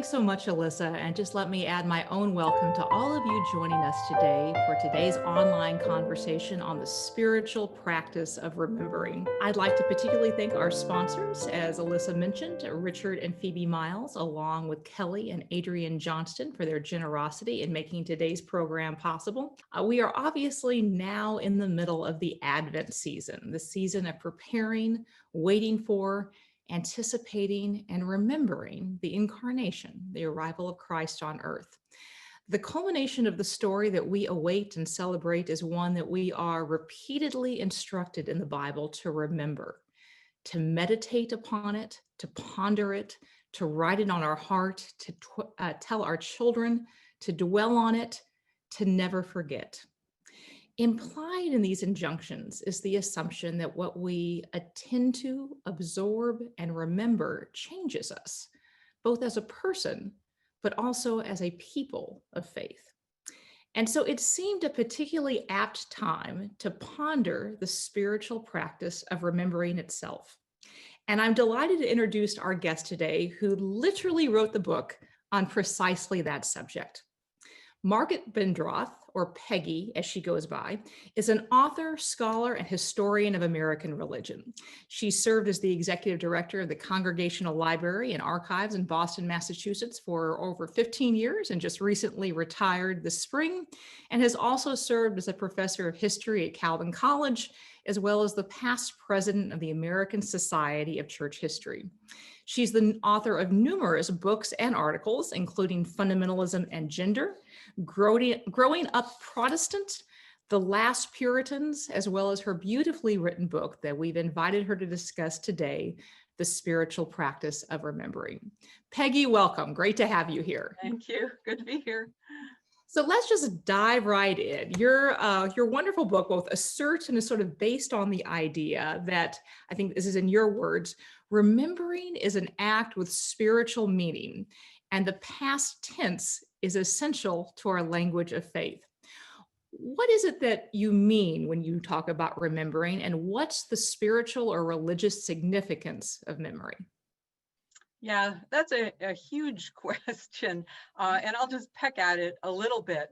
Thanks so much, Alyssa. And just let me add my own welcome to all of you joining us today for today's online conversation on the spiritual practice of remembering. I'd like to particularly thank our sponsors, as Alyssa mentioned, Richard and Phoebe Miles, along with Kelly and Adrienne Johnston for their generosity in making today's program possible. We are obviously now in the middle of the Advent season, the season of preparing, waiting for, anticipating and remembering the incarnation, the arrival of Christ on earth. The culmination of the story that we await and celebrate is one that we are repeatedly instructed in the Bible to remember, to meditate upon it, to ponder it, to write it on our heart, to tell our children, to dwell on it, to never forget. Implied in these injunctions is the assumption that what we attend to, absorb, and remember changes us, both as a person, but also as a people of faith. And so it seemed a particularly apt time to ponder the spiritual practice of remembering itself. And I'm delighted to introduce our guest today, who literally wrote the book on precisely that subject. Margaret Bendroth, or Peggy as she goes by, is an author, scholar, and historian of American religion. She served as the executive director of the Congregational Library and Archives in Boston, Massachusetts for over 15 years and just recently retired this spring, and has also served as a professor of history at Calvin College, as well as the past president of the American Society of Church History. She's the author of numerous books and articles, including Fundamentalism and Gender, Growing Up Protestant, The Last Puritans, as well as her beautifully written book that we've invited her to discuss today, The Spiritual Practice of Remembering. Peggy, welcome. Great to have you here. Thank you. Good to be here. So let's just dive right in. Your wonderful book both asserts and is sort of based on the idea that, I think this is in your words, remembering is an act with spiritual meaning, and the past tense is essential to our language of faith. What is it that you mean when you talk about remembering, and what's the spiritual or religious significance of memory? Yeah, that's a huge question, and I'll just peck at it a little bit.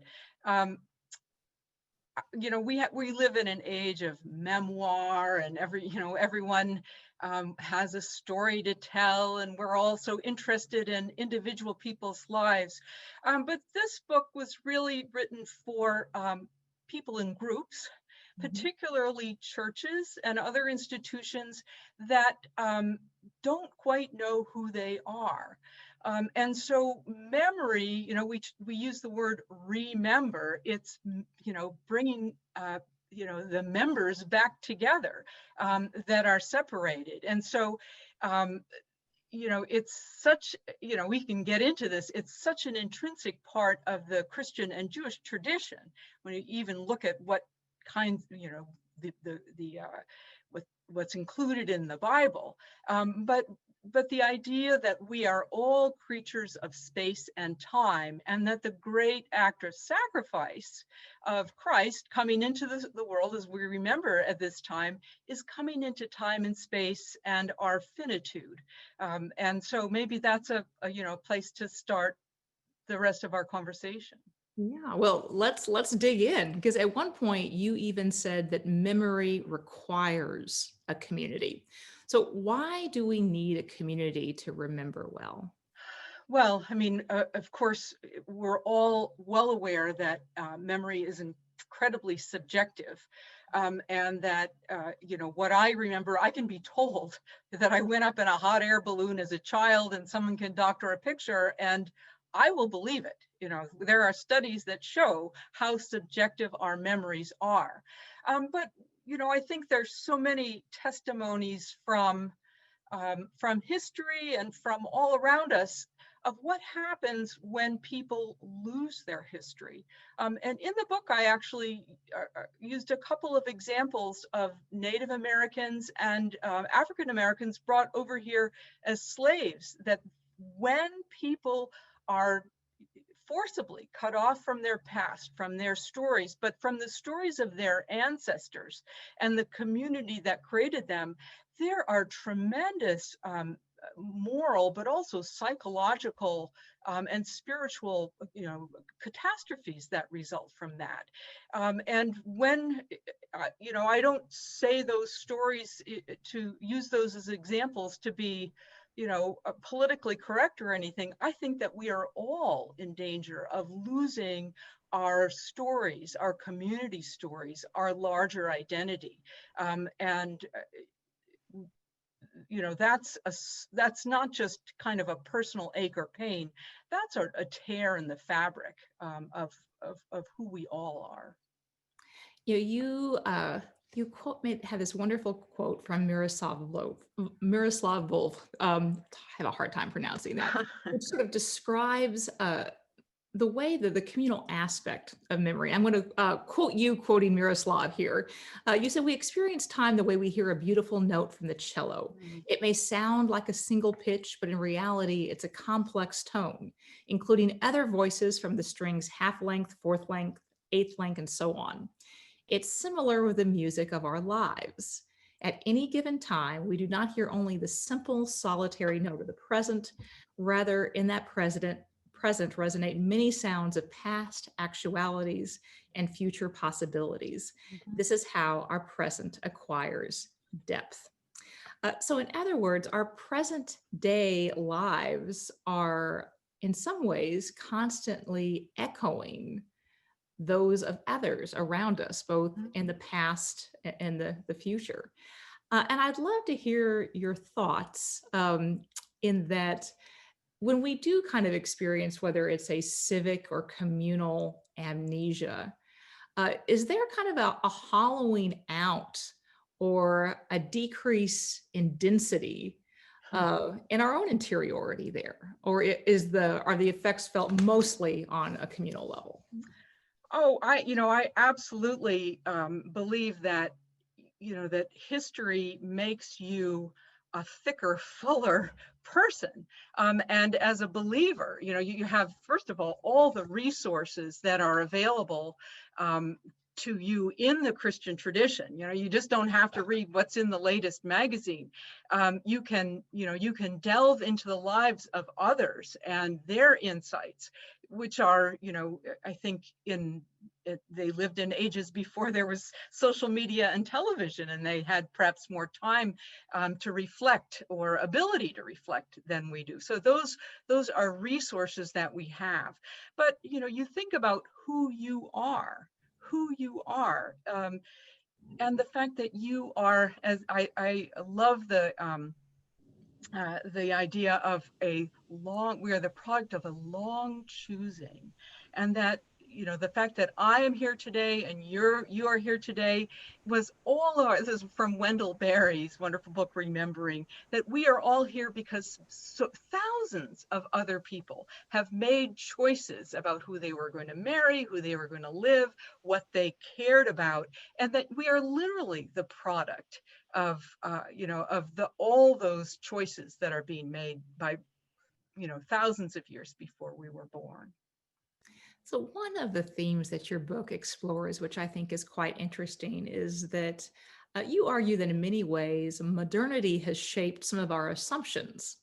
We live in an age of memoir, and everyone has a story to tell, and we're all so interested in individual people's lives. But this book was really written for people in groups, particularly churches and other institutions that don't quite know who they are. And so memory, we use the word remember. It's, bringing, the members back together that are separated. And so, it's such, we can get into this. It's such an intrinsic part of the Christian and Jewish tradition. When you even look at what kinds, what's included in the Bible, but the idea that we are all creatures of space and time, and that the great act of sacrifice of Christ coming into the world, as we remember at this time, is coming into time and space and our finitude. And so maybe that's a place to start the rest of our conversation. Yeah, well, let's dig in, because at one point you even said that memory requires a community. So why do we need a community to remember well? Well, I mean, of course, we're all well aware that memory is incredibly subjective, and that, what I remember, I can be told that I went up in a hot air balloon as a child, and someone can doctor a picture, and I will believe it. There are studies that show how subjective our memories are. But, I think there's so many testimonies from history and from all around us of what happens when people lose their history. And in the book, I actually used a couple of examples of Native Americans and African Americans brought over here as slaves, that when people are forcibly cut off from their past, from their stories, but from the stories of their ancestors and the community that created them, there are tremendous moral, but also psychological and spiritual, catastrophes that result from that. And when, I don't say those stories to use those as examples to be, politically correct or anything. I think that we are all in danger of losing our stories, our community stories, our larger identity. And that's not just kind of a personal ache or pain. That's a tear in the fabric of who we all are. You have this wonderful quote from Miroslav Volf. I have a hard time pronouncing that, which sort of describes the way that the communal aspect of memory. I'm going to quote you quoting Miroslav here. You said, "We experience time the way we hear a beautiful note from the cello. It may sound like a single pitch, but in reality, it's a complex tone, including other voices from the string's half length, fourth length, eighth length, and so on. It's similar with the music of our lives. At any given time, we do not hear only the simple, solitary note of the present. Rather, in that present resonate many sounds of past actualities and future possibilities. This is how our present acquires depth." So in other words, our present day lives are in some ways constantly echoing those of others around us, both in the past and the future. And I'd love to hear your thoughts in that when we do kind of experience, whether it's a civic or communal amnesia, is there kind of a hollowing out or a decrease in density in our own interiority there? Or are the effects felt mostly on a communal level? Oh, I absolutely believe that, that history makes you a thicker, fuller person. And as a believer, you have, first of all the resources that are available to you in the Christian tradition. You just don't have to read what's in the latest magazine. You can delve into the lives of others and their insights, which are, I think they lived in ages before there was social media and television, and they had perhaps more time to reflect or ability to reflect than we do. So those are resources that we have. But, you think about who you are, and the fact that you are, as I love the idea of we are the product of a long choosing, and that, the fact that I am here today and you are here today was this is from Wendell Berry's wonderful book, Remembering, that we are all here because thousands of other people have made choices about who they were going to marry, who they were going to live, what they cared about, and that we are literally the product of all those choices that are being made by thousands of years before we were born. So one of the themes that your book explores, which I think is quite interesting, is that you argue that in many ways, modernity has shaped some of our assumptions,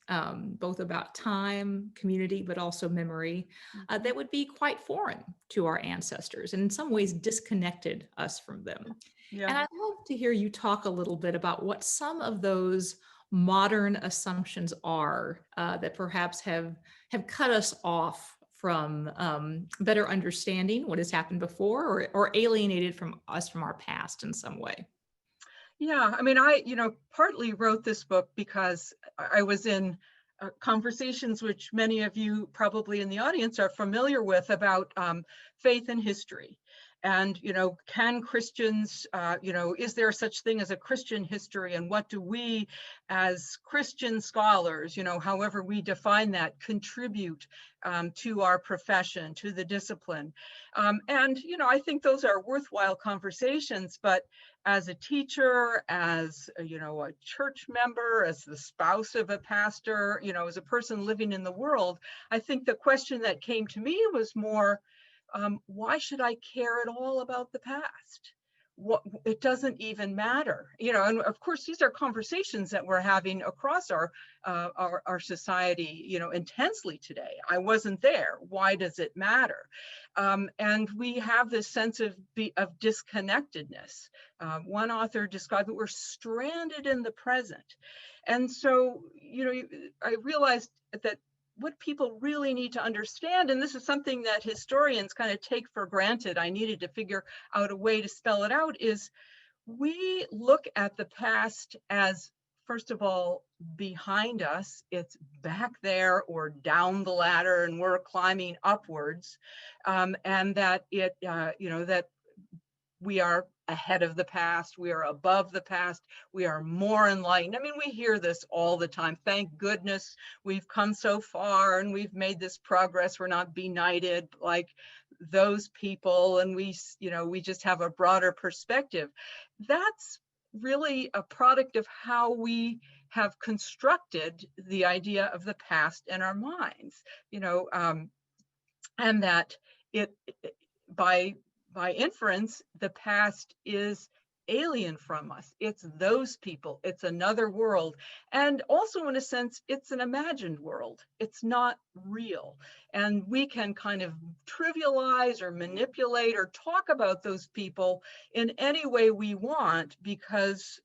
both about time, community, but also memory, that would be quite foreign to our ancestors and in some ways disconnected us from them. Yeah. And I'd love to hear you talk a little bit about what some of those modern assumptions are that perhaps have cut us off from better understanding what has happened before, or alienated from us from our past in some way. Yeah, I mean, I partly wrote this book because I was in conversations which many of you probably in the audience are familiar with about faith and history. And, can Christians, is there such thing as a Christian history? And what do we as Christian scholars, however we define that, contribute to our profession, to the discipline? And, I think those are worthwhile conversations, but as a teacher, as, a church member, as the spouse of a pastor, as a person living in the world, I think the question that came to me was more, why should I care at all about the past? what, it doesn't even matter, and of course these are conversations that we're having across our society, intensely today. I wasn't there. Why does it matter? And we have this sense of disconnectedness. One author described that we're stranded in the present. And so, I realized that what people really need to understand, and this is something that historians kind of take for granted, I needed to figure out a way to spell it out, is we look at the past as, first of all, behind us. It's back there or down the ladder and we're climbing upwards. And that that we are ahead of the past, we are above the past, we are more enlightened. I mean, we hear this all the time. Thank goodness we've come so far and we've made this progress. We're not benighted like those people, and we just have a broader perspective. That's really a product of how we have constructed the idea of the past in our minds, and that it by inference, the past is alien from us. It's those people, it's another world. And also, in a sense, it's an imagined world. It's not real. And we can kind of trivialize or manipulate or talk about those people in any way we want, because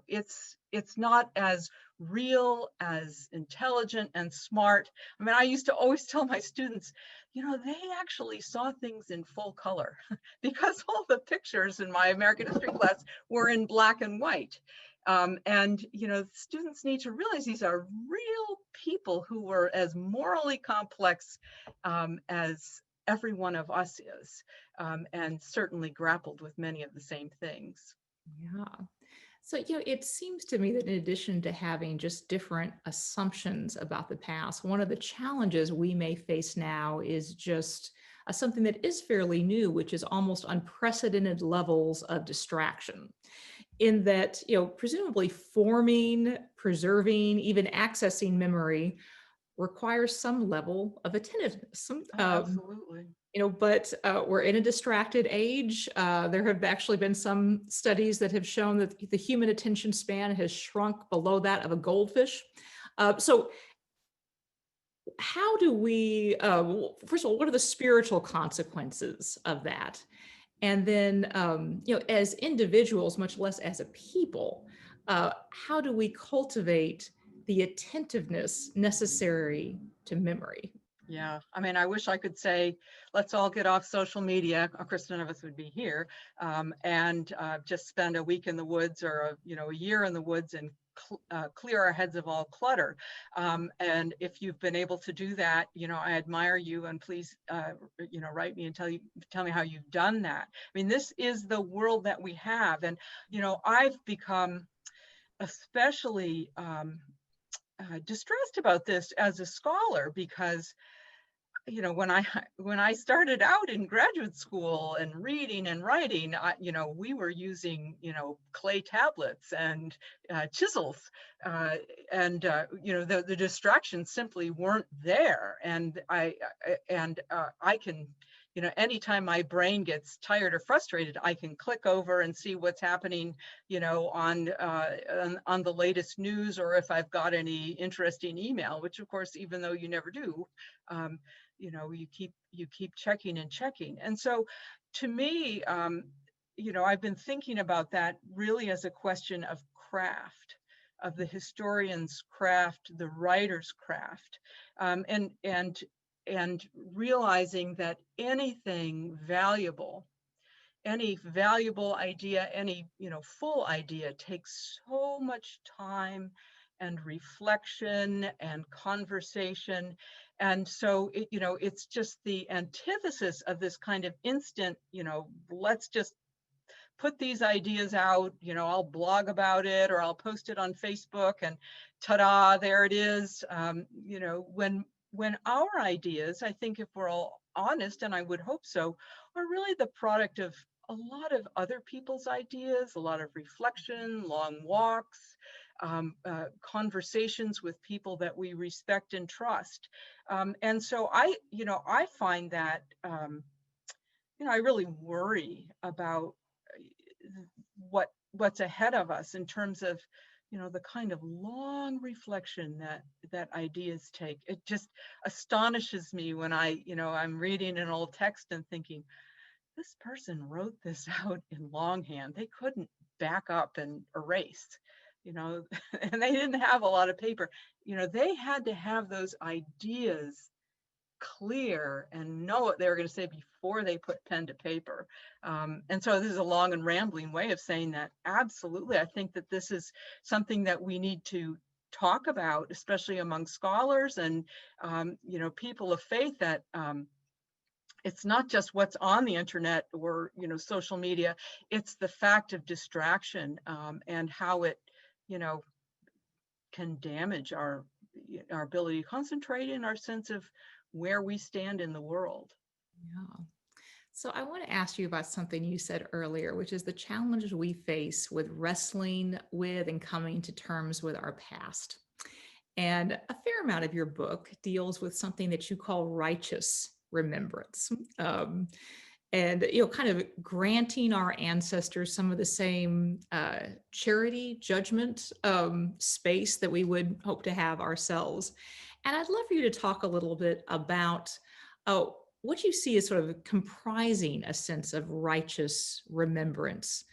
it's not as real, as intelligent and smart. I mean, I used to always tell my students, they actually saw things in full color because all the pictures in my American history class were in black and white. And students need to realize these are real people who were as morally complex as every one of us is, and certainly grappled with many of the same things. Yeah. So, it seems to me that in addition to having just different assumptions about the past, one of the challenges we may face now is just something that is fairly new, which is almost unprecedented levels of distraction. In that, presumably forming, preserving, even accessing memory requires some level of attentiveness. Absolutely. But we're in a distracted age. There have actually been some studies that have shown that the human attention span has shrunk below that of a goldfish. So how do we, first of all, what are the spiritual consequences of that? And then, as individuals, much less as a people, how do we cultivate the attentiveness necessary to memory? Yeah, I mean, I wish I could say, let's all get off social media. Of course, none of us would be here, and just spend a week in the woods or a year in the woods and clear our heads of all clutter. And if you've been able to do that, I admire you, and please, write me and tell me how you've done that. I mean, this is the world that we have, and I've become especially distressed about this as a scholar, because when I started out in graduate school and reading and writing, we were using clay tablets and chisels, and the distractions simply weren't there. And I can, anytime my brain gets tired or frustrated, I can click over and see what's happening, on the latest news, or if I've got any interesting email, which of course, even though you never do, you keep checking and checking. And so to me, I've been thinking about that really as a question of craft, of the historian's craft, the writer's craft, and realizing that anything valuable, any valuable idea, any full idea takes so much time and reflection and conversation. And so it's just the antithesis of this kind of instant, let's just put these ideas out, I'll blog about it or I'll post it on Facebook and ta-da, there it is. When our ideas, I think if we're all honest, and I would hope so, are really the product of a lot of other people's ideas, a lot of reflection, long walks, conversations with people that we respect and trust. And so I find that, I really worry about what's ahead of us in terms of, the kind of long reflection that ideas take. It just astonishes me when I'm reading an old text and thinking, this person wrote this out in longhand. They couldn't back up and erase, and they didn't have a lot of paper. They had to have those ideas clear and know what they were going to say before they put pen to paper. And so this is a long and rambling way of saying that absolutely, I think that this is something that we need to talk about, especially among scholars and people of faith, that it's not just what's on the internet or social media. It's the fact of distraction, and how it can damage our ability to concentrate and our sense of where we stand in the world. Yeah. So I want to ask you about something you said earlier, which is the challenges we face with wrestling with and coming to terms with our past. And a fair amount of your book deals with something that you call righteous remembrance. And kind of granting our ancestors some of the same charity, judgment, space that we would hope to have ourselves. And I'd love for you to talk a little bit about what you see as sort of comprising a sense of righteous remembrance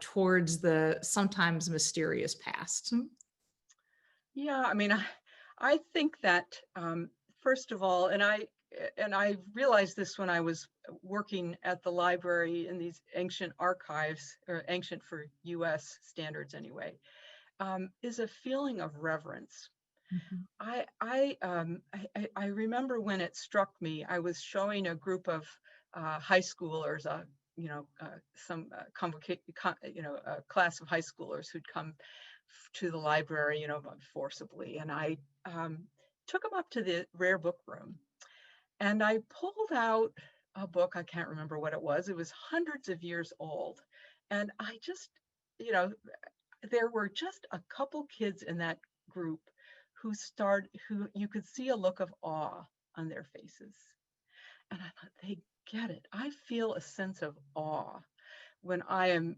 towards the sometimes mysterious past. Yeah, I mean, I think that first of all, and I realized this when I was working at the library in these ancient archives, or ancient for U.S. standards anyway, is a feeling of reverence. Mhm. I remember when it struck me. I was showing a group of high schoolers, a class of high schoolers who'd come to the library, forcibly, and I took them up to the rare book room, and I pulled out a book. I can't remember what it was. It was hundreds of years old, and I just, there were just a couple kids in that group who you could see a look of awe on their faces. And I thought, they get it. I feel a sense of awe when I am,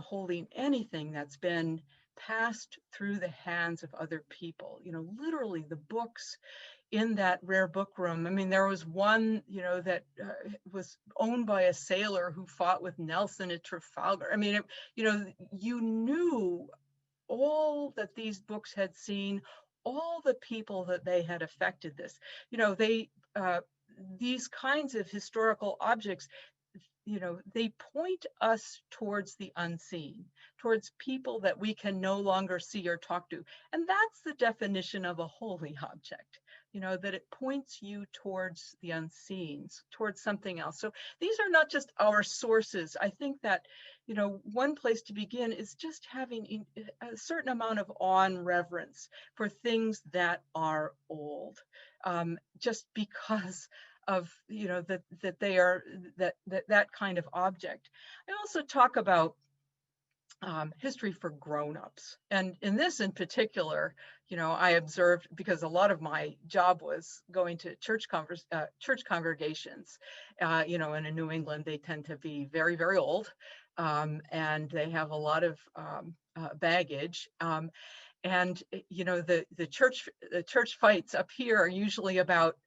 holding anything that's been passed through the hands of other people, literally the books in that rare book room. I mean, there was one, that was owned by a sailor who fought with Nelson at Trafalgar. I mean, you knew all that these books had seen, all the people that they had affected this. These kinds of historical objects, they point us towards the unseen, towards people that we can no longer see or talk to. And that's the definition of a holy object, that it points you towards the unseen, towards something else. So these are not just our sources. I think that, one place to begin is just having a certain amount of awe and reverence for things that are old, just because of that they are that kind of object. I also talk about history for grown-ups, and in this in particular, I observed, because a lot of my job was going to church congregations. And in New England they tend to be very, very old, and they have a lot of baggage. And the church fights up here are usually about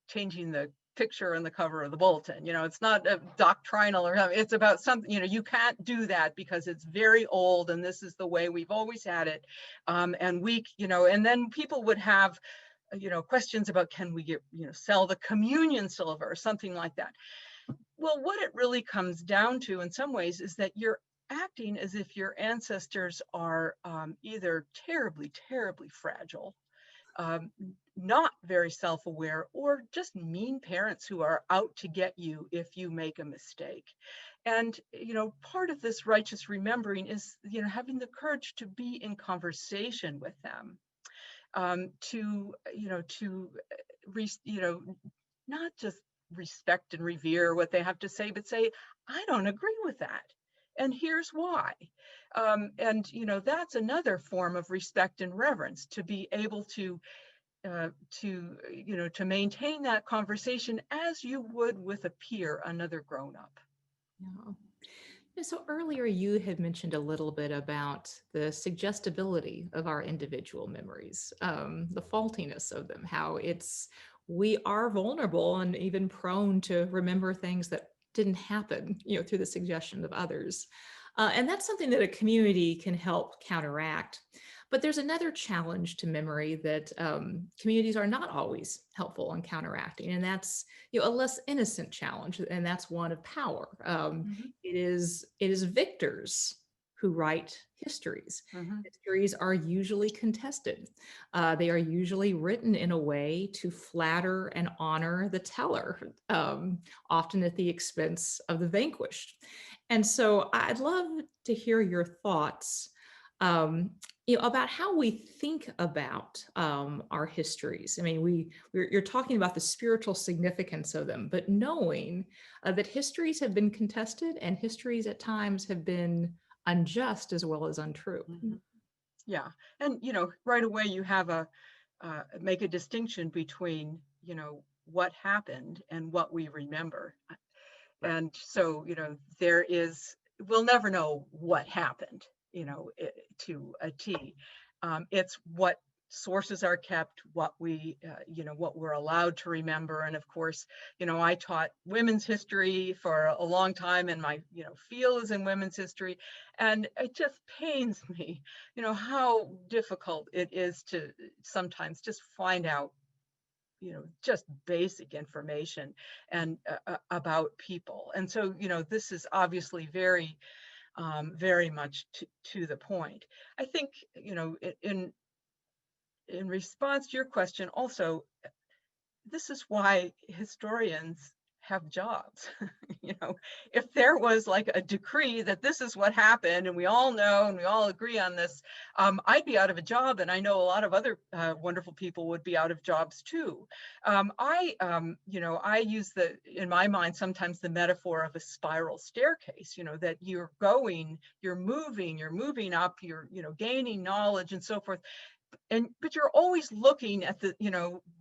changing the picture and the cover of the bulletin. It's not a doctrinal or something. It's about something, you can't do that because it's very old and this is the way we've always had it. And and then people would have, questions about, can we get, sell the communion silver or something like that. Well, what it really comes down to in some ways is that you're acting as if your ancestors are either terribly, terribly fragile, not very self-aware, or just mean parents who are out to get you if you make a mistake. And part of this righteous remembering is having the courage to be in conversation with them, to not just respect and revere what they have to say, but say, I don't agree with that, and here's why. And that's another form of respect and reverence, to be able to to maintain that conversation as you would with a peer, another grown-up. Yeah. So earlier you had mentioned a little bit about the suggestibility of our individual memories, the faultiness of them, how we are vulnerable and even prone to remember things that didn't happen, through the suggestion of others. And that's something that a community can help counteract. But there's another challenge to memory that communities are not always helpful in counteracting, and that's a less innocent challenge, and that's one of power. Mhm, It is victors who write histories. mhm, Histories are usually contested. They are usually written in a way to flatter and honor the teller, often at the expense of the vanquished. And so I'd love to hear your thoughts, um, about how we think about our histories. I mean, you're talking about the spiritual significance of them, but knowing that histories have been contested and histories at times have been unjust as well as untrue. mhm. Yeah, and right away you have a make a distinction between what happened and what we remember. Right. And so there is, we'll never know what happened, to a T. It's what sources are kept, what what we're allowed to remember. And of course, I taught women's history for a long time, and my field is in women's history, and it just pains me how difficult it is to sometimes just find out just basic information and about people. And so this is obviously very much to the point. I think in response to your question also, this is why historians have jobs. If there was like a decree that this is what happened and we all know and we all agree on this, I'd be out of a job, and I know a lot of other wonderful people would be out of jobs too. I use in my mind, sometimes the metaphor of a spiral staircase, that you're moving up, you're gaining knowledge and so forth, but you're always looking at the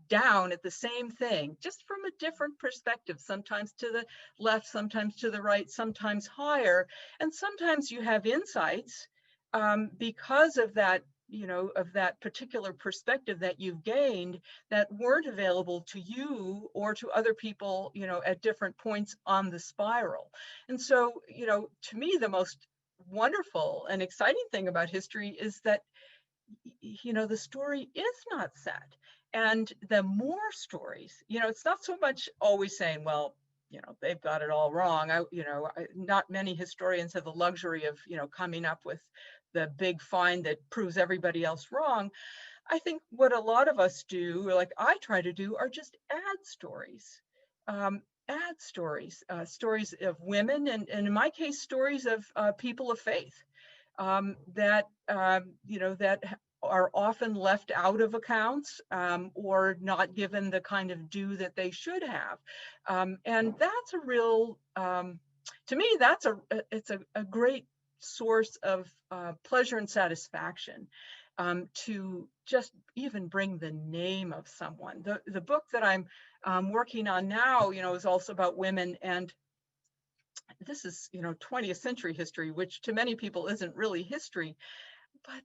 down at the same thing, just from a different perspective, sometimes to the left, sometimes to the right, sometimes higher. And sometimes you have insights because of that of that particular perspective that you've gained, that weren't available to you or to other people at different points on the spiral. And so to me, the most wonderful and exciting thing about history is that the story is not set. And the more stories, it's not so much always saying, well, they've got it all wrong. Not many historians have the luxury of coming up with the big find that proves everybody else wrong. I think what a lot of us do, or like I try to do, are just add stories. Stories of women, and in my case, stories of people of faith, that are often left out of accounts, or not given the kind of due that they should have. And that's a real, to me, it's a great source of pleasure and satisfaction, to just even bring the name of someone. The book that I'm working on now, is also about women, and this is 20th century history, which to many people isn't really history, but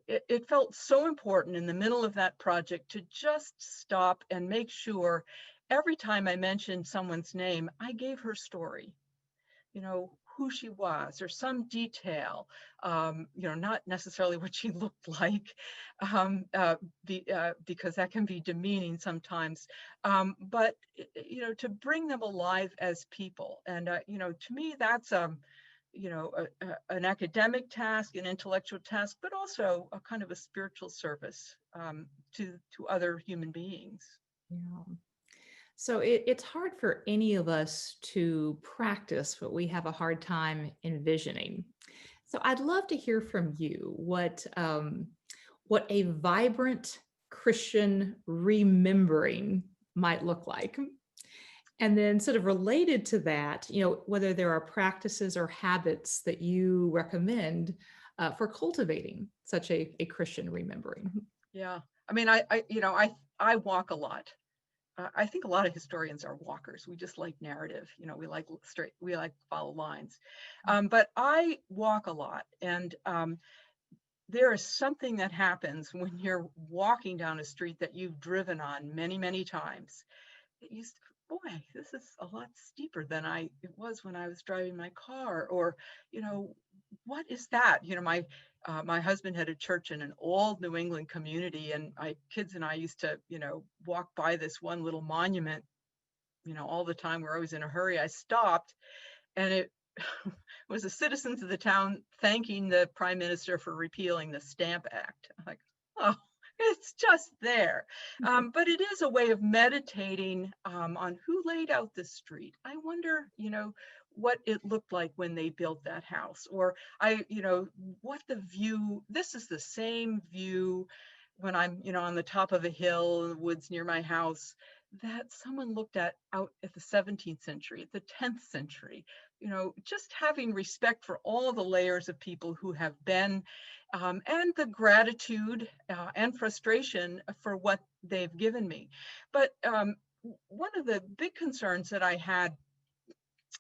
it felt so important in the middle of that project to just stop and make sure every time I mentioned someone's name, I gave her story, who she was, or some detail, not necessarily what she looked like, because that can be demeaning sometimes, but to bring them alive as people. And to me, that's an academic task, an intellectual task, but also a kind of a spiritual service, to other human beings. Yeah. So it's hard for any of us to practice what we have a hard time envisioning. So I'd love to hear from you what a vibrant Christian remembering might look like. And then sort of related to that, whether there are practices or habits that you recommend for cultivating such a Christian remembering. Yeah. I mean, I walk a lot. I think a lot of historians are walkers. We just like narrative. We like straight. We like follow lines. But I walk a lot, and there is something that happens when you're walking down a street that you've driven on many, many times. That you, boy, this is a lot steeper than it was when I was driving my car. Or, what is that? My husband had a church in an old New England community, and my kids and I used to, walk by this one little monument, all the time. We're always in a hurry. I stopped, and it was the citizens of the town thanking the prime minister for repealing the Stamp Act. I'm like, oh, it's just there. But it is a way of meditating on who laid out this street. I wonder, what it looked like when they built that house, or what the view. This is the same view when I'm, on the top of a hill in the woods near my house, that someone looked at out at the 17th century, at the 10th century. Just having respect for all the layers of people who have been, and the gratitude and frustration for what they've given me. But one of the big concerns that I had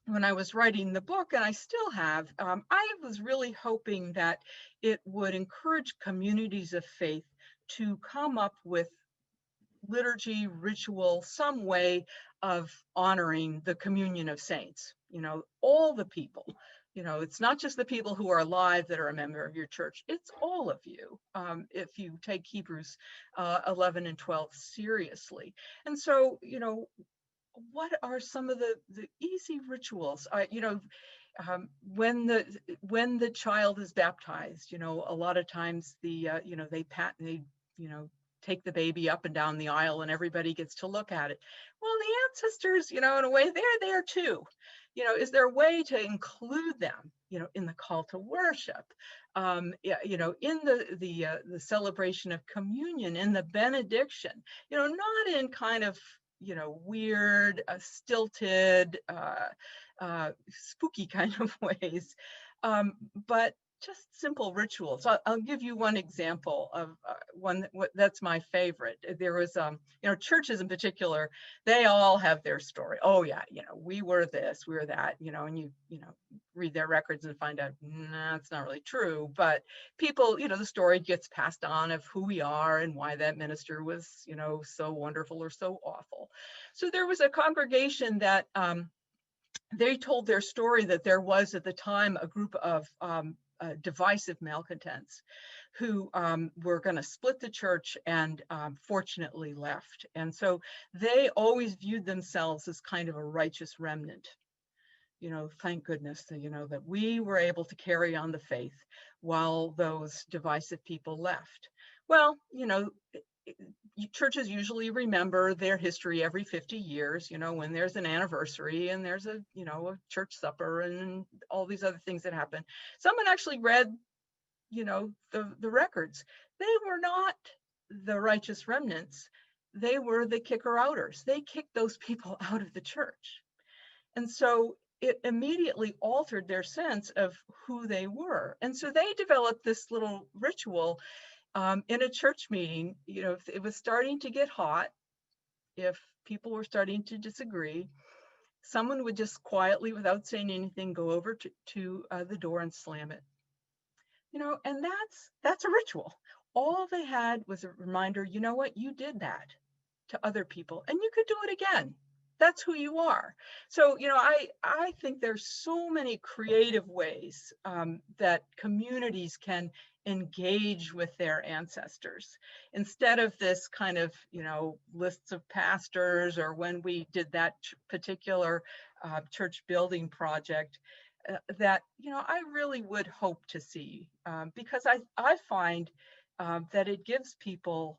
when I was writing the book, and I still have, I was really hoping that it would encourage communities of faith to come up with liturgy, ritual, some way of honoring the communion of saints, all the people. It's not just the people who are alive that are a member of your church, it's all of you, if you take Hebrews 11 and 12 seriously. And so, what are some of the easy rituals? When the child is baptized, a lot of times they take the baby up and down the aisle and everybody gets to look at it. Well, the ancestors, in a way, they're there too. Is there a way to include them, in the call to worship, in the celebration of communion, in the benediction, not in kind of, weird, stilted, spooky kind of ways, but just simple rituals. I'll give you one example of one that's my favorite. There was, churches in particular, they all have their story. Oh yeah, we were this, we were that, and you read their records and find out, nah, it's not really true. But people, the story gets passed on of who we are and why that minister was, so wonderful or so awful. So there was a congregation that they told their story that there was at the time a group of divisive malcontents who were going to split the church, and fortunately left. And so they always viewed themselves as kind of a righteous remnant. Thank goodness that, that we were able to carry on the faith while those divisive people left. Well, churches usually remember their history every 50 years, when there's an anniversary and there's a church supper and all these other things that happen. Someone actually read, the records. They were not the righteous remnants. They were the kicker-outers. They kicked those people out of the church. And so it immediately altered their sense of who they were. And so they developed this little ritual in a church meeting. If it was starting to get hot, if people were starting to disagree, someone would just quietly, without saying anything, go over to the door and slam it. And that's a ritual. All they had was a reminder, you know what, you did that to other people, and you could do it again. That's who you are. So, I think there's so many creative ways that communities can engage with their ancestors, instead of this kind of, lists of pastors, or when we did that particular church building project, that, I really would hope to see, because I find that it gives people,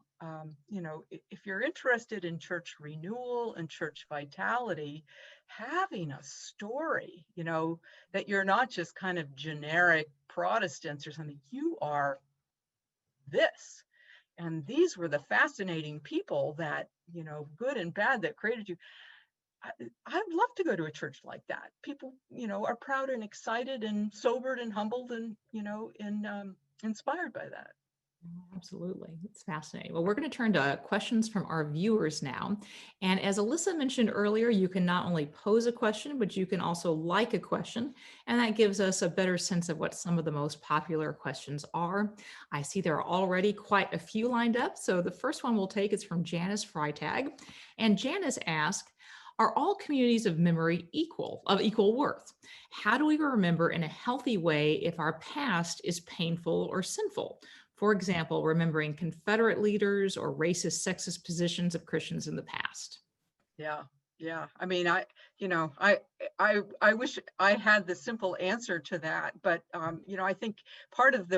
if you're interested in church renewal and church vitality, having a story, that you're not just kind of generic Protestants or something, you are this. And these were the fascinating people that, good and bad, that created you. I'd love to go to a church like that. People, are proud and excited and sobered and humbled and, inspired by that. Absolutely. It's fascinating. Well, we're going to turn to questions from our viewers now. And as Alyssa mentioned earlier, you can not only pose a question, but you can also like a question. And that gives us a better sense of what some of the most popular questions are. I see there are already quite a few lined up. So the first one we'll take is from Janice Freitag. And Janice asked, are all communities of memory of equal worth? How do we remember in a healthy way if our past is painful or sinful? For example, remembering Confederate leaders or racist, sexist positions of Christians in the past. Yeah, yeah. I mean, I wish I had the simple answer to that, but I think part of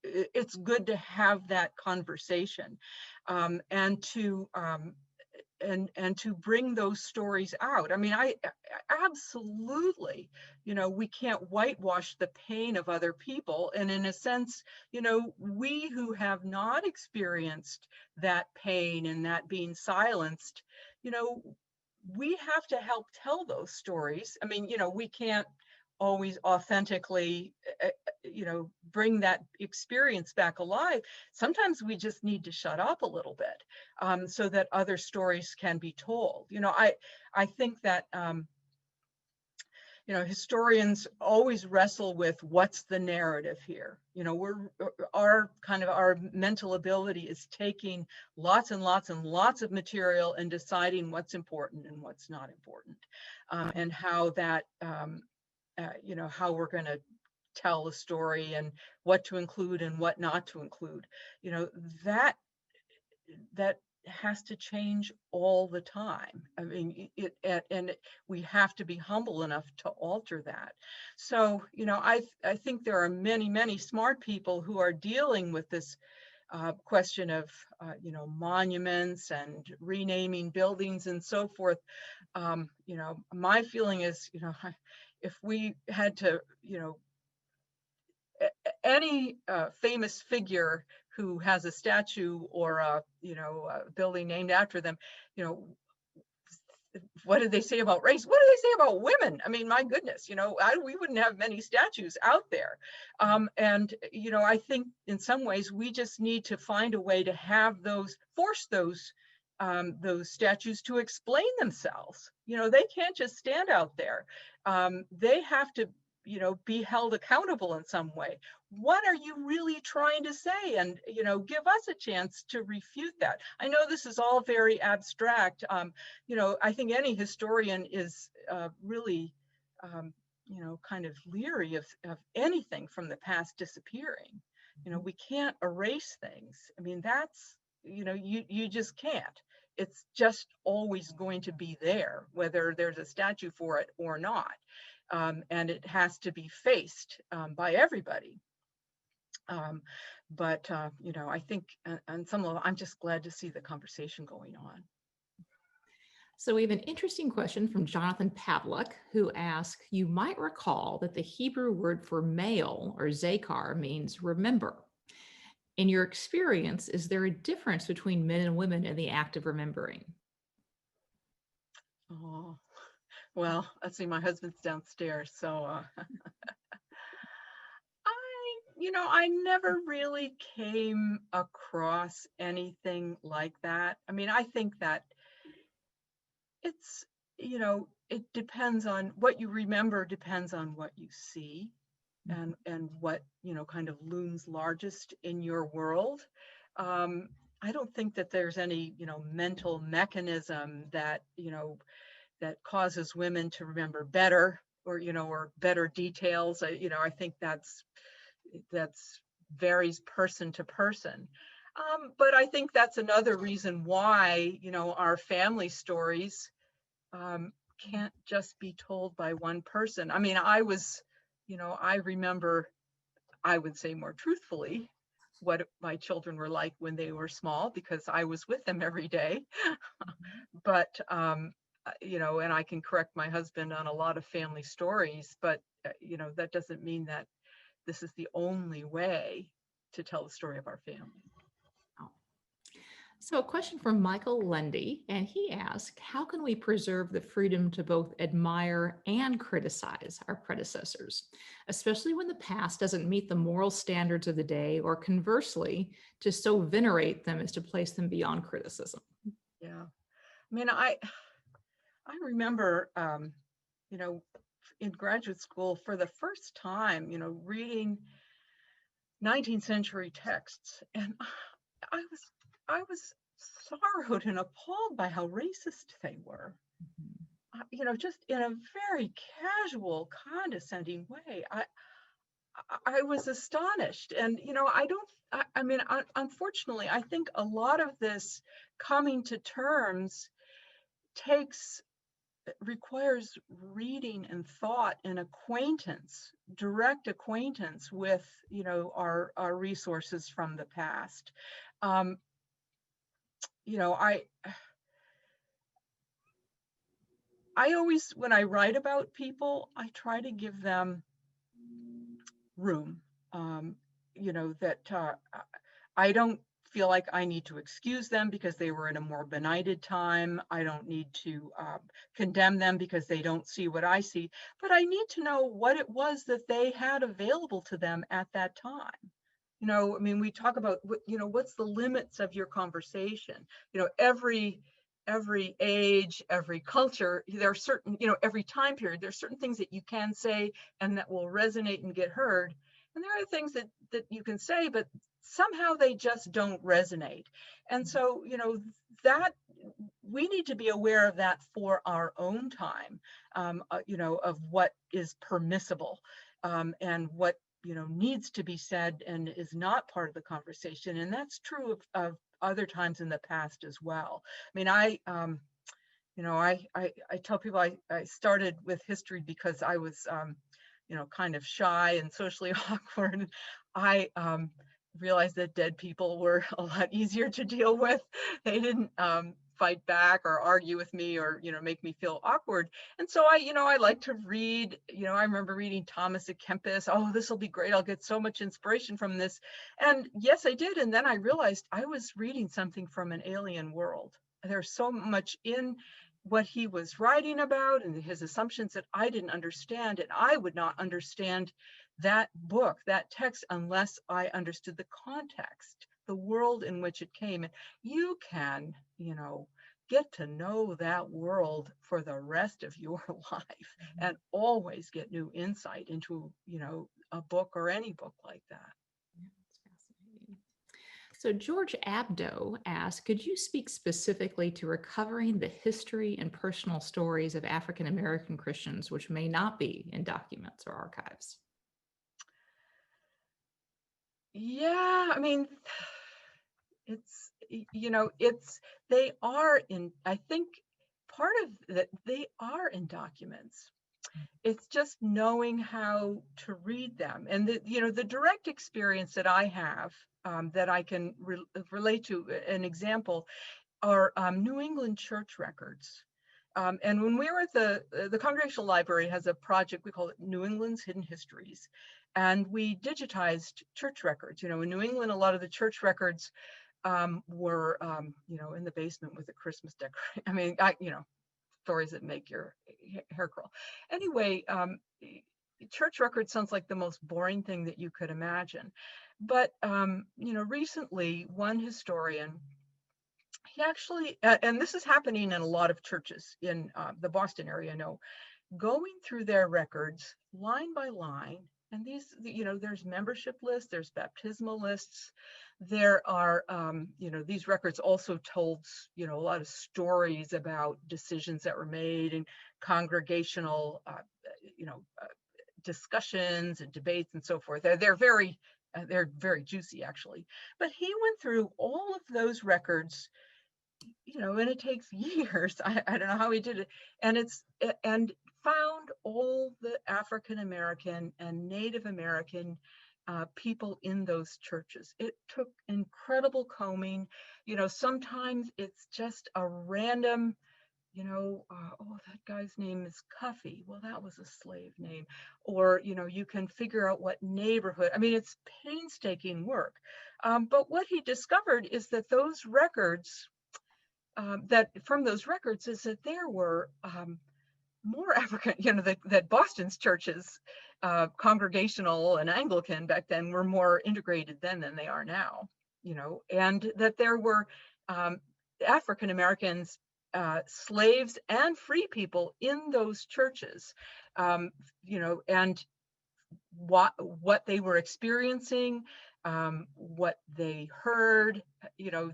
it's good to have that conversation, and to bring those stories out. I mean, I absolutely, we can't whitewash the pain of other people. And in a sense, we who have not experienced that pain and that being silenced, we have to help tell those stories. I mean, we can't always authentically bring that experience back alive. Sometimes we just need to shut up a little bit, so that other stories can be told. I think that historians always wrestle with what's the narrative here. Our mental ability is taking lots and lots and lots of material and deciding what's important and what's not important, and how that how we're going to tell a story and what to include and what not to include. That has to change all the time. I mean, and we have to be humble enough to alter that. So, I think there are many, many smart people who are dealing with this question of, monuments and renaming buildings and so forth. My feeling is, if we had to, any famous figure who has a statue or a building named after them, what did they say about race? What do they say about women? I mean, my goodness, we wouldn't have many statues out there. And I think in some ways we just need to find a way to force those statues to explain themselves. They can't just stand out there. They have to be held accountable in some way. What are you really trying to say? And, give us a chance to refute that. I know this is all very abstract. I think any historian is really, kind of leery of anything from the past disappearing. We can't erase things. I mean, that's, you just can't. It's just always going to be there, whether there's a statue for it or not. And it has to be faced by everybody. But I think on some level, I'm just glad to see the conversation going on. So we have an interesting question from Jonathan Pavlik, who asks, you might recall that the Hebrew word for male, or zakar, means remember. In your experience, is there a difference between men and women in the act of remembering? Oh, well, let's see, my husband's downstairs, so I never really came across anything like that. I mean, I think that it's, it depends on what you remember, depends on what you see and what, kind of looms largest in your world. I don't think that there's any, mental mechanism that, that causes women to remember better or, or better details. I think that's varies person to person. But I think that's another reason why, our family stories can't just be told by one person. I mean, I remember, I would say more truthfully, what my children were like when they were small because I was with them every day. But, and I can correct my husband on a lot of family stories, but, that doesn't mean that this is the only way to tell the story of our family. So, a question from Michael Lundy, and he asked, how can we preserve the freedom to both admire and criticize our predecessors, especially when the past doesn't meet the moral standards of the day, or conversely, to so venerate them as to place them beyond criticism? Yeah. I mean, I remember, you know, in graduate school for the first time, reading 19th century texts, and I was I was sorrowed and appalled by how racist they were. Just in a very casual, condescending way. I was astonished, and I don't. I mean, unfortunately, I think a lot of this coming to terms takes requires reading and thought and acquaintance, direct acquaintance with our resources from the past. um you know i I always, when I write about people, I try to give them room. That I don't feel like I need to excuse them because they were in a more benighted time. I don't need to condemn them because they don't see what I see, but I need to know what it was that they had available to them at that time. I mean, we talk about what's the limits of your conversation. Every age, every culture, there are certain, every time period, there's certain things that you can say and that will resonate and get heard. And there are things that you can say, but somehow they just don't resonate. And so, that we need to be aware of that for our own time, of what is permissible, and what needs to be said and is not part of the conversation. And that's true of other times in the past as well. I mean, I tell people I started with history because I was kind of shy and socially awkward. I realized that dead people were a lot easier to deal with. They didn't fight back or argue with me or make me feel awkward. And so I like to read. I remember reading Thomas à Kempis. Oh, this will be great, I'll get so much inspiration from this. And yes, I did. And then I realized I was reading something from an alien world. There's so much in what he was writing about and his assumptions that I didn't understand, and I would not understand that book, that text, unless I understood the context, the world in which it came. And you can, get to know that world for the rest of your life and always get new insight into, a book or any book like that. Yeah, that's fascinating. So, George Abdo asked, could you speak specifically to recovering the history and personal stories of African American Christians, which may not be in documents or archives? Yeah, I mean, it's, they are in, I think part of that, they are in documents. It's just knowing how to read them. And the direct experience that I have, that I can relate to, an example, are New England church records. And when we were at the Congregational Library has a project, we call it New England's Hidden Histories. And we digitized church records. In New England, a lot of the church records were, in the basement with a Christmas decoration. I mean, stories that make your hair curl. Anyway, church record sounds like the most boring thing that you could imagine. But, recently, one historian, he actually, and this is happening in a lot of churches in the Boston area, I know, going through their records line by line. And these, there's membership lists, there's baptismal lists. There are, these records also told, a lot of stories about decisions that were made and congregational, discussions and debates and so forth. They're very juicy, actually. But he went through all of those records, and it takes years. I don't know how he did it. And found all the African American and Native American people in those churches. It took incredible combing. Sometimes it's just a random, oh, that guy's name is Cuffy. Well, that was a slave name. Or, you can figure out what neighborhood. I mean, it's painstaking work. But what he discovered is that those records, that from those records is that there were more African, that Boston's churches, Congregational and Anglican back then, were more integrated then than they are now, and that there were African Americans, slaves and free people in those churches, and what they were experiencing, what they heard,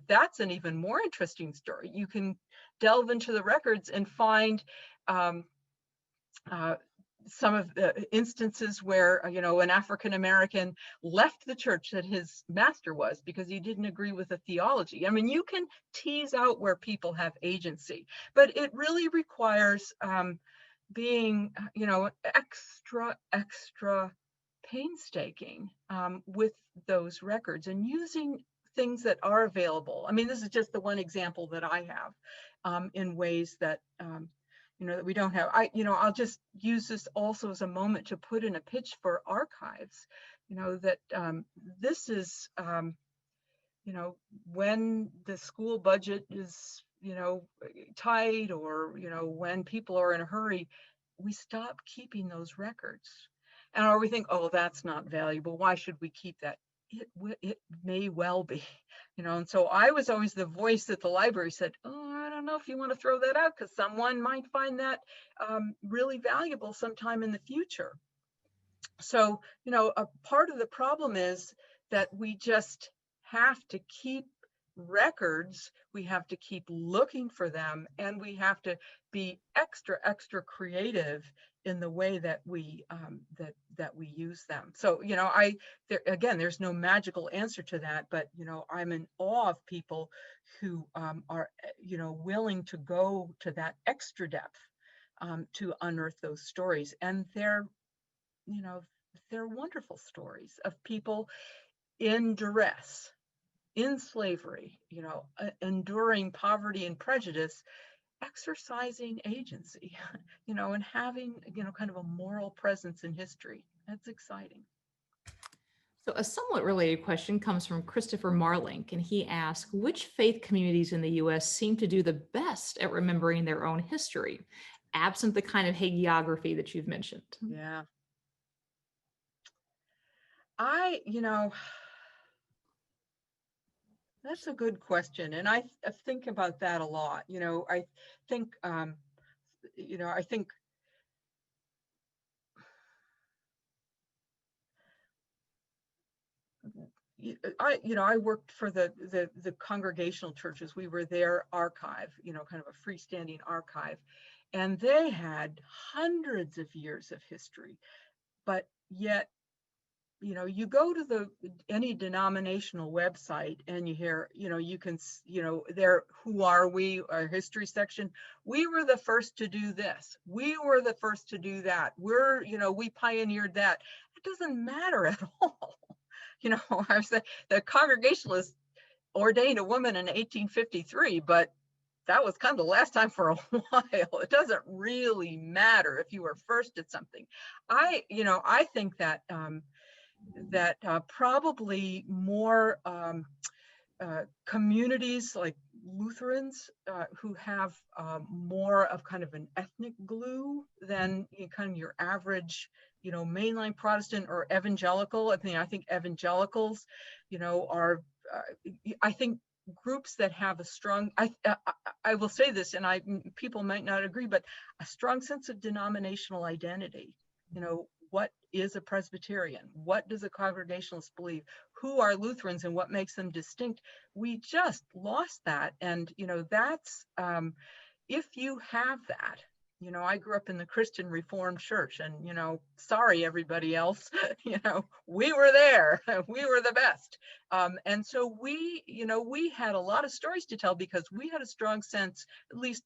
that's an even more interesting story. You can delve into the records and find um, some of the instances where, an African American left the church that his master was because he didn't agree with the theology. I mean, you can tease out where people have agency, but it really requires being, extra painstaking with those records and using things that are available. I mean, this is just the one example that I have in ways that that we don't have. I'll just use this also as a moment to put in a pitch for archives, that this is, when the school budget is, tight, or, when people are in a hurry, we stop keeping those records. Or we think, oh, that's not valuable. Why should we keep that? It may well be, and so I was always the voice at the library said, oh, I don't know if you want to throw that out because someone might find that really valuable sometime in the future. So, a part of the problem is that we just have to keep records, we have to keep looking for them, and we have to be extra creative in the way that we that we use them. So, again, there's no magical answer to that, but I'm in awe of people who are willing to go to that extra depth to unearth those stories. And they're wonderful stories of people in duress, in slavery, enduring poverty and prejudice, exercising agency, and having, kind of a moral presence in history. That's exciting. So, a somewhat related question comes from Christopher Marlink, and he asks, which faith communities in the US seem to do the best at remembering their own history, absent the kind of hagiography that you've mentioned? Yeah. That's a good question. And I think about that a lot. I think, I think I worked for the congregational churches. We were their archive, kind of a freestanding archive, and they had hundreds of years of history. But yet, you go to any denominational website and you hear, you can, there, who are we, our history section. We were the first to do this. We were the first to do that. We pioneered that. It doesn't matter at all. I was the Congregationalists ordained a woman in 1853, but that was kind of the last time for a while. It doesn't really matter if you were first at something. I think that probably more communities like Lutherans who have more of kind of an ethnic glue than kind of your average, mainline Protestant or evangelical. I think evangelicals, are, I think groups that have a strong, I will say this, and people might not agree, but a strong sense of denominational identity. What is a Presbyterian? What does a Congregationalist believe? Who are Lutherans and what makes them distinct? We just lost that. And, that's, if you have that, I grew up in the Christian Reformed Church, and, sorry, everybody else, we were there, we were the best. And so we had a lot of stories to tell because we had a strong sense, at least,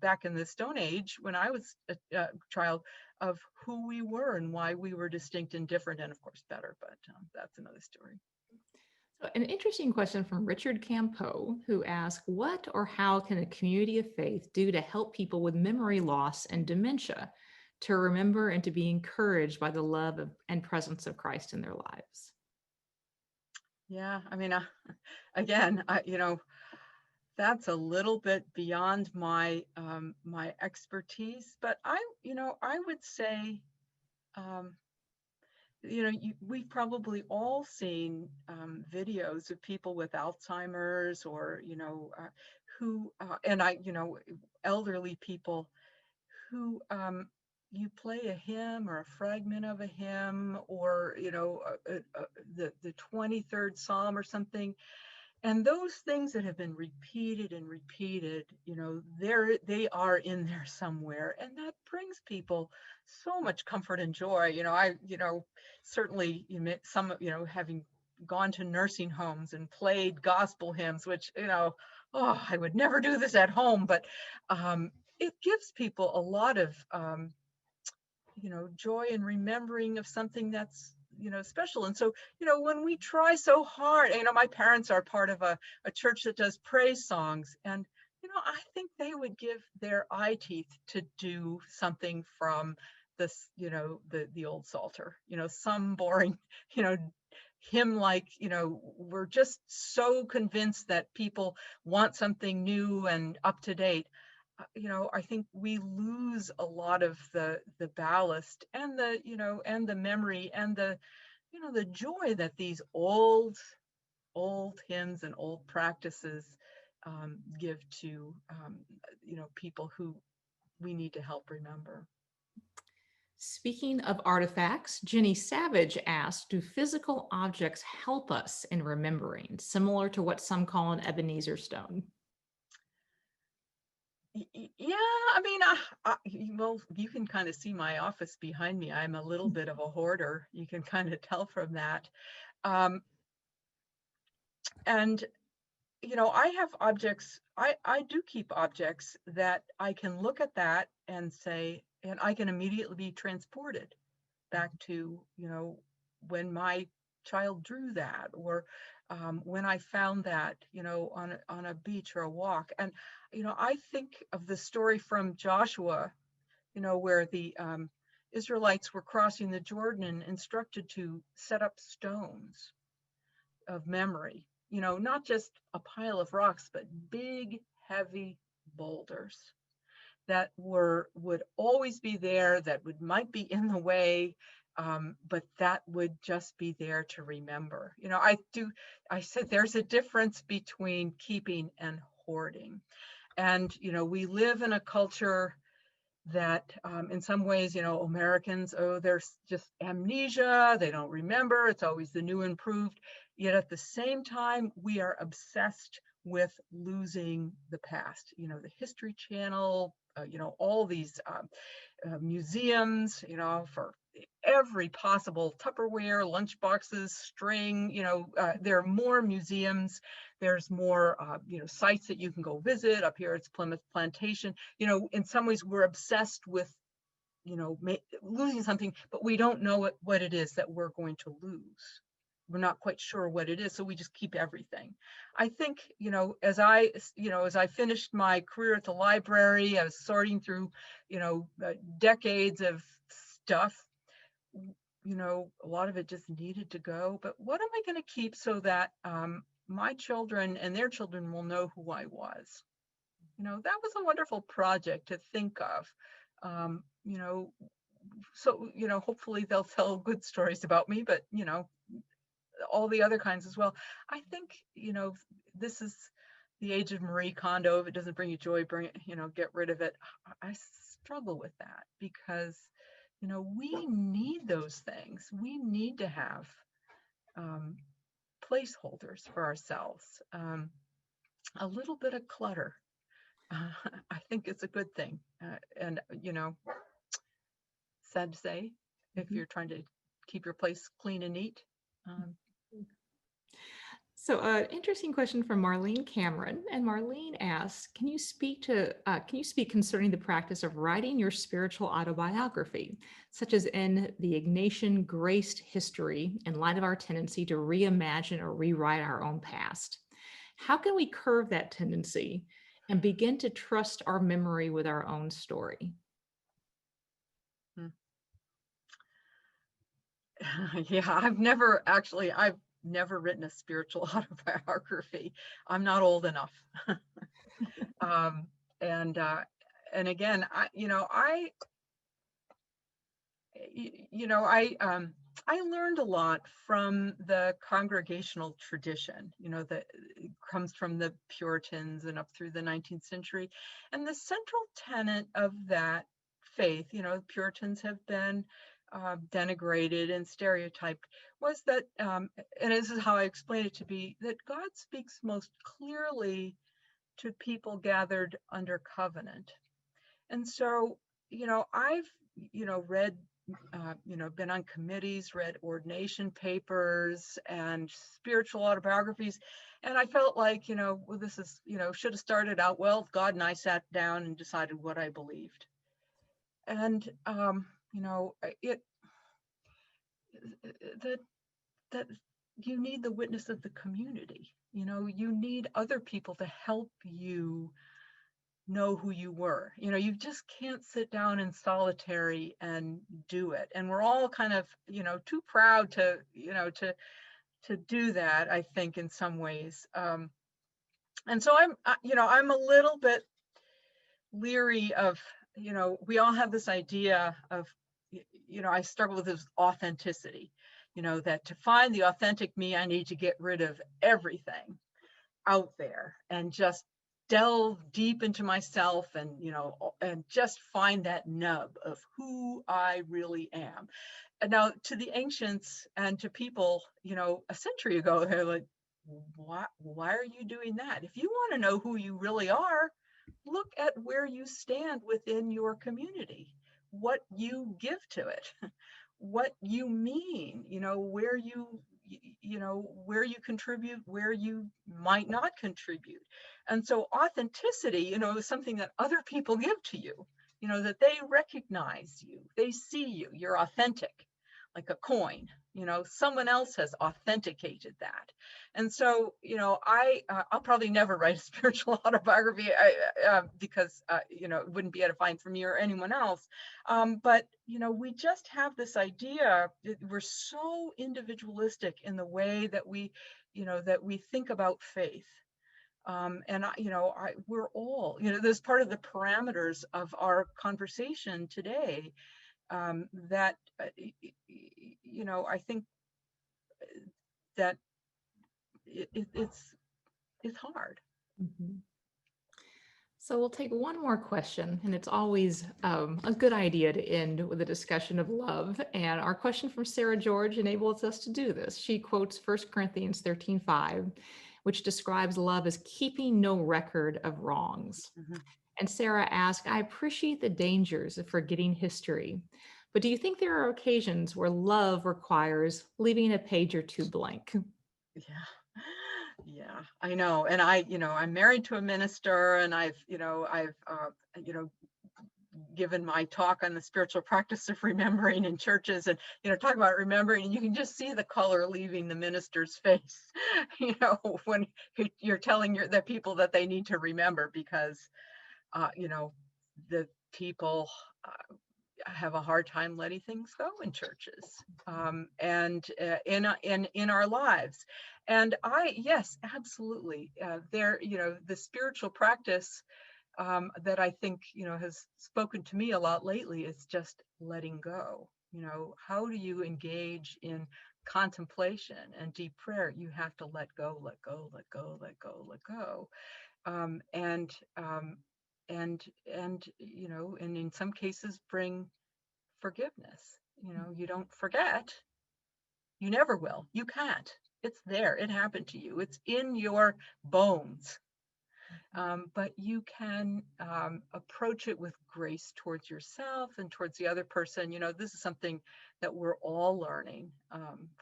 back in the Stone Age, when I was a child, of who we were and why we were distinct and different, and of course better, but that's another story. So an interesting question from Richard Campeau, who asked, what or how can a community of faith do to help people with memory loss and dementia to remember and to be encouraged by the love and presence of Christ in their lives? Yeah, I mean, again, that's a little bit beyond my expertise, but I would say, um, we've probably all seen videos of people with Alzheimer's, or who and elderly people who, you play a hymn or a fragment of a hymn, or the 23rd Psalm or something, and those things that have been repeated and repeated, they are in there somewhere, and that brings people so much comfort and joy. Certainly, some, having gone to nursing homes and played gospel hymns, which, oh, I would never do this at home, but it gives people a lot of joy and remembering of something that's, special. And so, when we try so hard, my parents are part of a church that does praise songs, and I think they would give their eye teeth to do something from this, the old Psalter, some boring, hymn, like, we're just so convinced that people want something new and up to date. I think we lose a lot of the ballast and the memory and the joy that these old hymns and old practices give to people who we need to help remember. Speaking of artifacts, Jenny Savage asked, do physical objects help us in remembering, similar to what some call an Ebenezer stone? Yeah, I mean, well, you can kind of see my office behind me. I'm a little bit of a hoarder. You can kind of tell from that. Um, and I have objects, I do keep objects that I can look at that and say, and I can immediately be transported back to, when my child drew that, or when I found that, on a beach or a walk. And, I think of the story from Joshua, where the Israelites were crossing the Jordan and instructed to set up stones of memory, not just a pile of rocks, but big, heavy boulders that would always be there, that might be in the way, but that would just be there to remember. I said there's a difference between keeping and hoarding. And, we live in a culture that in some ways, Americans, there's just amnesia, they don't remember, it's always the new improved. Yet at the same time, we are obsessed with losing the past. The History Channel, all these museums, for every possible Tupperware, lunch boxes, string, there are more museums, there's more, sites that you can go visit. Up here, it's Plymouth Plantation. In some ways, we're obsessed with, losing something, but we don't know what it is that we're going to lose. We're not quite sure what it is, so we just keep everything. I think, as I finished my career at the library, I was sorting through, decades of stuff. A lot of it just needed to go. But what am I going to keep so that my children and their children will know who I was? That was a wonderful project to think of. So, hopefully they'll tell good stories about me, but, all the other kinds as well. I think, this is the age of Marie Kondo. If it doesn't bring you joy, bring it, get rid of it. I struggle with that because, we need those things. We need to have placeholders for ourselves. A little bit of clutter, I think it's a good thing. And, sad to say, if you're trying to keep your place clean and neat. So, interesting question from Marlene Cameron, and Marlene asks, can you speak concerning the practice of writing your spiritual autobiography, such as in the Ignatian graced history, in light of our tendency to reimagine or rewrite our own past? How can we curve that tendency and begin to trust our memory with our own story? Hmm. Yeah, I've never written a spiritual autobiography. I'm not old enough. Um, and and again, I learned a lot from the congregational tradition, that comes from the Puritans and up through the 19th century. And the central tenet of that faith, Puritans have been denigrated and stereotyped, was that, and this is how I explain it to be, that God speaks most clearly to people gathered under covenant. And so, I've, read, been on committees, read ordination papers and spiritual autobiographies. And I felt like, well, this is, should have started out, well, God and I sat down and decided what I believed. And, it, that, that you need the witness of the community. You need other people to help you know who you were. You just can't sit down in solitary and do it. And we're all kind of, too proud to, to do that, I think, in some ways. And so I'm a little bit leery of, we all have this idea of, I struggle with this authenticity, that to find the authentic me, I need to get rid of everything out there and just delve deep into myself and and just find that nub of who I really am. And now, to the ancients and to people a century ago, they're like, why are you doing that? If you want to know who you really are, look at where you stand within your community, what you give to it, what you mean, where you contribute, where you might not contribute. And so authenticity, is something that other people give to you, that they recognize you, they see you, you're authentic, like a coin, someone else has authenticated that. And so, I'll probably never write a spiritual autobiography because, it wouldn't be edifying for me or anyone else. But, we just have this idea that we're so individualistic in the way that that we think about faith. And we're all, there's part of the parameters of our conversation today, that, I think that it's hard. Mhm. So we'll take one more question, and it's always a good idea to end with a discussion of love. And our question from Sarah George enables us to do this. She quotes 1 Corinthians 13:5, which describes love as keeping no record of wrongs. Mhm. And Sarah asked, I appreciate the dangers of forgetting history, but do you think there are occasions where love requires leaving a page or two blank? Yeah. Yeah, I know. And I'm married to a minister, and I've given my talk on the spiritual practice of remembering in churches, and talk about remembering, and you can just see the color leaving the minister's face when you're telling the people that they need to remember, because the people have a hard time letting things go in churches, and in our lives. And yes, absolutely, the spiritual practice that I think has spoken to me a lot lately is just letting go. How do you engage in contemplation and deep prayer? You have to let go, let go, let go, let go, let go. um, and um, and in some cases bring forgiveness. You don't forget. You never will. You can't. It's there. It happened to you. It's in your bones. But you can approach it with grace towards yourself and towards the other person. This is something that we're all learning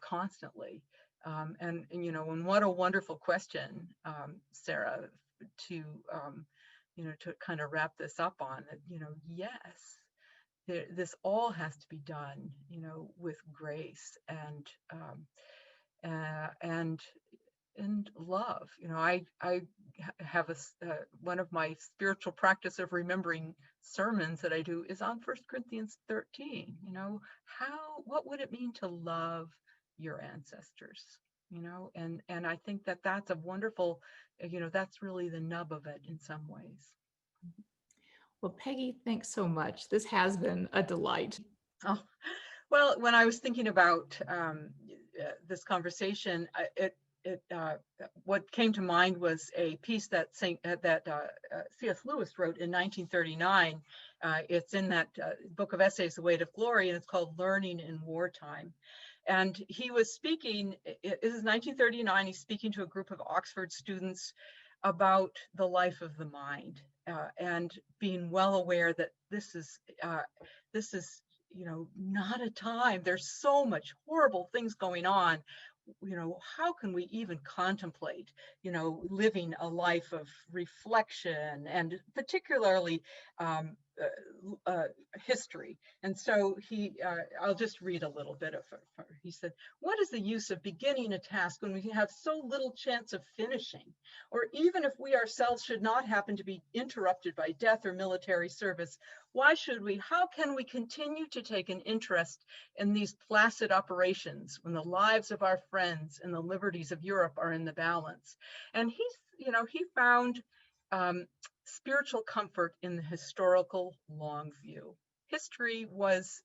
constantly. And what a wonderful question, Sarah, to, to kind of wrap this up on. Yes, this all has to be done, with grace and love. I have one of my spiritual practice of remembering sermons that I do is on 1 Corinthians 13. What would it mean to love your ancestors? And I think that that's a wonderful, that's really the nub of it in some ways. Well, Peggy, thanks so much. This has been a delight. Oh, well, when I was thinking about this conversation, what came to mind was a piece that C.S. Lewis wrote in 1939. It's in that book of essays, The Weight of Glory, and it's called Learning in Wartime. And he was speaking, this is 1939, he's speaking to a group of Oxford students about the life of the mind, and being well aware that this is not a time. There's so much horrible things going on. How can we even contemplate, living a life of reflection and particularly history? And so I'll just read a little bit of it. He said, "What is the use of beginning a task when we have so little chance of finishing? Or even if we ourselves should not happen to be interrupted by death or military service, how can we continue to take an interest in these placid operations when the lives of our friends and the liberties of Europe are in the balance?" And he found spiritual comfort in the historical long view. History was,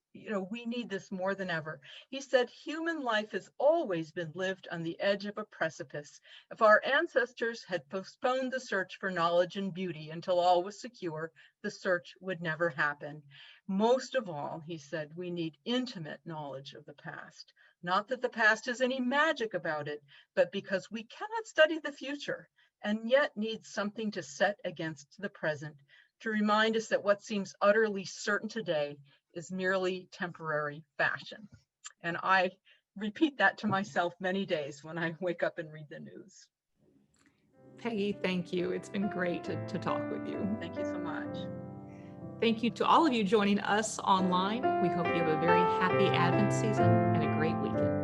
we need this more than ever. He said, "Human life has always been lived on the edge of a precipice. If our ancestors had postponed the search for knowledge and beauty until all was secure, the search would never happen. Most of all," he said, "we need intimate knowledge of the past. Not that the past has any magic about it, but because we cannot study the future and yet need something to set against the present, to remind us that what seems utterly certain today is merely temporary fashion." And I repeat that to myself many days when I wake up and read the news. Peggy, thank you. It's been great to talk with you. Thank you so much. Thank you to all of you joining us online. We hope you have a very happy Advent season and a great weekend.